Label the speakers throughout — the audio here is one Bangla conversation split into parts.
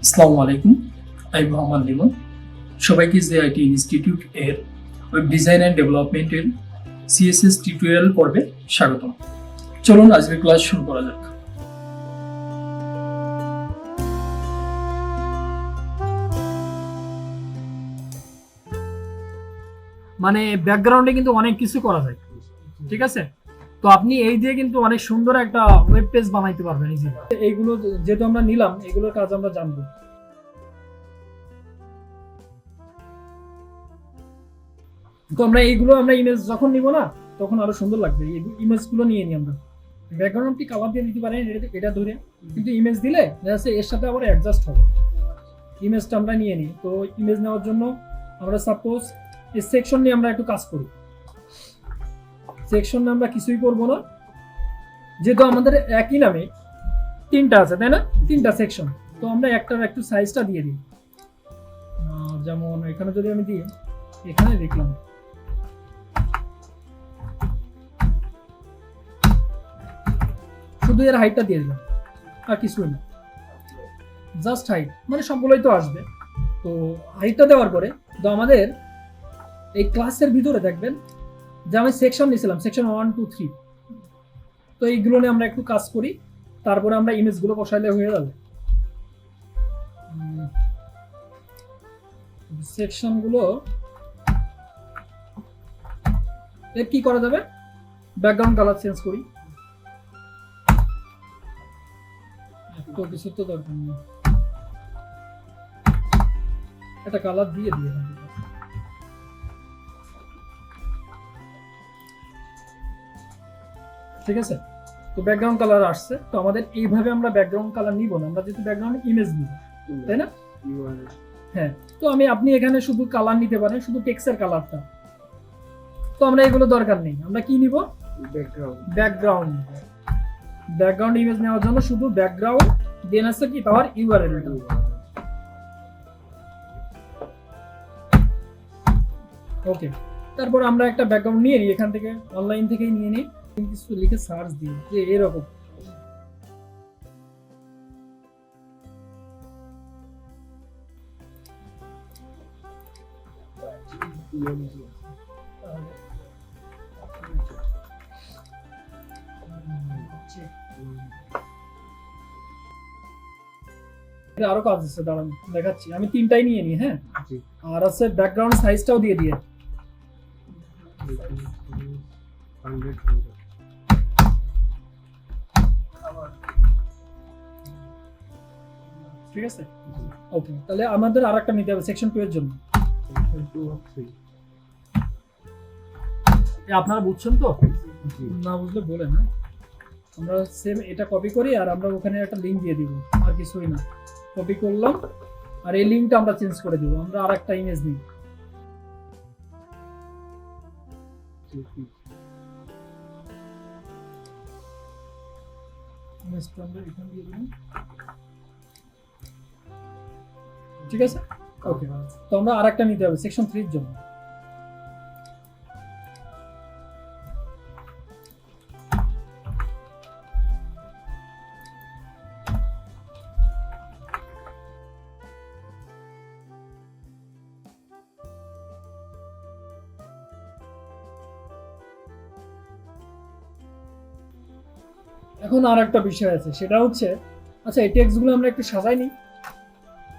Speaker 1: আসসালামু আলাইকুম, আমি মোহাম্মদ লিমন। সবাইকে জেআইটি ইনস্টিটিউট এর ওয়েব ডিজাইন অ্যান্ড ডেভেলপমেন্টের সিএসএস টিউটোরিয়াল পর্বে স্বাগতম। চলুন আজকের ক্লাস শুরু করা যাক।
Speaker 2: মানে ব্যাকগ্রাউন্ডে কিন্তু অনেক কিছু করা যায়, ঠিক আছে? তো আপনি এই দিয়ে কিন্তু অনেক সুন্দর একটা ওয়েব পেজ বানাইতে পারবেন ইজিলি। এইগুলো যেহেতু আমরা নিলাম, এগুলোর কাজ আমরা জানবো। তো আমরা ইমেজ যখন নিব না, তখন আরো সুন্দর লাগবে। এই ইমেজগুলো নিয়ে নিই আমরা। ব্যাকগ্রাউন্ড আপনি কালার দিয়ে দিতে পারেন এটা ধরে, কিন্তু ইমেজ দিলে এর সাথে আবার অ্যাডজাস্ট হবে। ইমেজটা আমরা নিয়ে নিই। তো ইমেজ নেওয়ার জন্য আমরা সাপোজ এই সেকশন নিয়ে আমরা একটু কাজ করি। সেকশন আমরা কিছুই করবো না, যেহেতু আমাদের একই নামে তিনটা আছে, তাই না? তিনটা সেকশন। তো আমরা একটার একটু সাইজটা দিয়ে দিই। যেমন এখানে যদি আমি দিই, এখানে দেখলাম শুধু এর হাইটটা দিয়ে দিলাম, আর কিছুই না, জাস্ট হাইট। মানে সবগুলোই তো আসবে। তো হাইটটা দেওয়ার পরে তো আমাদের এই ক্লাসের ভিতরে দেখবেন যে আমি সেকশন নিয়েছিলাম, সেকশন 1, 2, 3। তো এইগুলো নিয়ে আমরা একটু কাজ করি, তারপরে আমরা ইমেজগুলো বসাইলে হয়ে যাবে। সেকশনগুলো এর কি করা যাবে? ব্যাকগ্রাউন্ড কালার চেঞ্জ করি। তো কিছু তো দরকার নেই, একটা কালার দিয়ে দিয়ে ঠিক আছে। তো ব্যাকগ্রাউন্ড কালার আসছে। তো আমাদের এইভাবে আমরা ব্যাকগ্রাউন্ড কালার নিব না, আমরা যেহেতু ব্যাকগ্রাউন্ড ইমেজ নিব, তাই না? হ্যাঁ। তো আপনি এখানে শুধু কালার নিতে পারেন, শুধু টেক্সটের কালারটা। তো আমরা এগুলো দরকার নেই। আমরা কি নিব? ব্যাকগ্রাউন্ড। ব্যাকগ্রাউন্ড ইমেজ নেওয়ার জন্য শুধু ব্যাকগ্রাউন্ড দেন আছে কি তার ইউআরএল। ওকে। তারপর আমরা একটা ব্যাকগ্রাউন্ড নিয়ে নিই, এখান থেকে অনলাইন থেকেই নিয়ে নিই। কিছু লিখে সার্চ দিই যে এরকম। আরো কাজ আছে, দাঁড়ান দেখাচ্ছি। আমি তিনটাই নিয়ে নিই। হ্যাঁ, আর আছে ব্যাকগ্রাউন্ড সাইজটাও দিয়ে দিয়ে। ঠিক আছে। ওকে, তাহলে আমাদের আরেকটা নিতে হবে সেকশন 2 এর জন্য। আপনারা বুঝছেন তো? না বুঝলে বলেন। হ্যাঁ, আমরা সেম এটা কপি করি আর আমরা ওখানে একটা লিংক দিয়ে দিব, আর কিছুই না। কপি করলাম আর এই লিংকটা আমরা চেঞ্জ করে দিব। আমরা আরেকটা ইমেজ নিই। ঠিক আছে। ওকে, তো আমরা আরেকটা নিতে হবে সেকশন 3 এর জন্য। এখন আর একটা বিষয় আছে, সেটা হচ্ছে আচ্ছা এই টেক্সটগুলো আমরা একটু সাজাই নিই,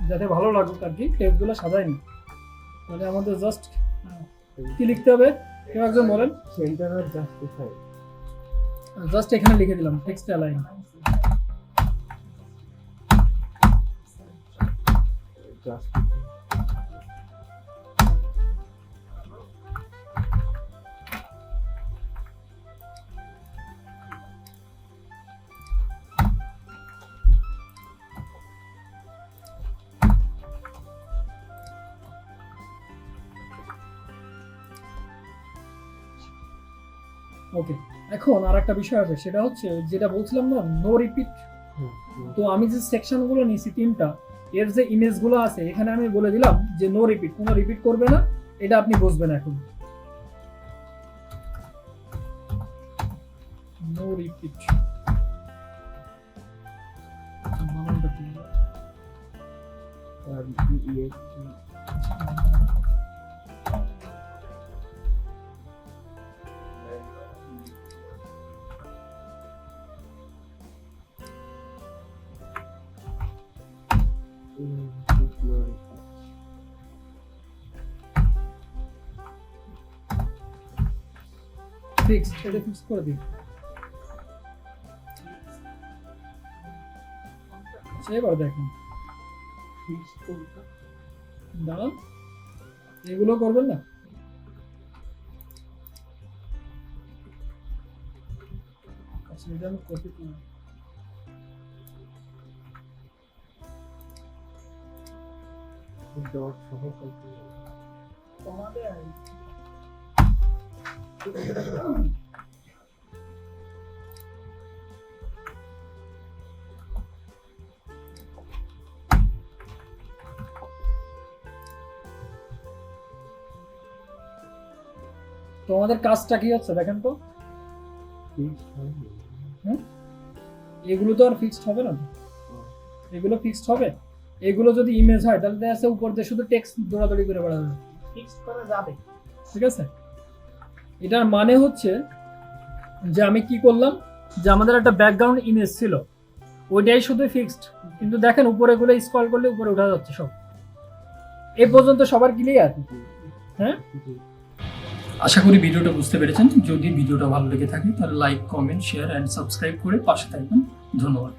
Speaker 2: যাতে ভালো লাগুক আর কি। টেক্সটগুলো সাজাই নিই। তাহলে আমাদের জাস্ট কি লিখতে হবে? কেউ একজন বলেন।
Speaker 3: Centre justify.
Speaker 2: জাস্ট এখানে লিখে দিলাম টেক্সট অ্যালাইন। ওকে, এখন আর একটা বিষয় আছে, সেটা হচ্ছে যেটা বলছিলাম না, নো রিপিট। তো আমি যে সেকশনগুলো নিয়েছি তিনটা, এর যে ইমেজগুলো আছে এখানে আমি বলে দিলাম যে নো রিপিট, কোনো রিপিট করবে না। এটা আপনি বুঝবেন এখন। No repeat. ফিক্স, এটা ফিক্স করে দিন। এবার দেখুন দাঁড়ান, এগুলো করবেন না। আচ্ছা, এটা আমি কপি করি। তোমাদের কাজটা কি হচ্ছে দেখেন তো। এগুলো তো আর ফিক্সড হবে না তো, এগুলো ফিক্সড হবে। এগুলো যদি ইমেজ হয় তাহলে দেখা যাচ্ছে উপর দিয়ে শুধু টেক্সট দৌড়াদৌড়ি করে বেড়াবে, ফিক্সড করা যাবে। ঠিক আছে, এটার মানে হচ্ছে যে আমি কি করলাম, যে আমাদের একটা ব্যাকগ্রাউন্ড ইমেজ ছিল, ওইটাই শুধু ফিক্সড, কিন্তু দেখেন উপরে গুলো স্ক্রল করলে উপরে উঠা যাচ্ছে সব। এই পর্যন্ত সবার ক্লিয়ার? হ্যাঁ,
Speaker 1: আশা করি ভিডিওটা বুঝতে পেরেছেন। যদি ভিডিওটা ভালো লেগে থাকে তাহলে like, comment, share and subscribe করে পাশে থাকবেন। ধন্যবাদ।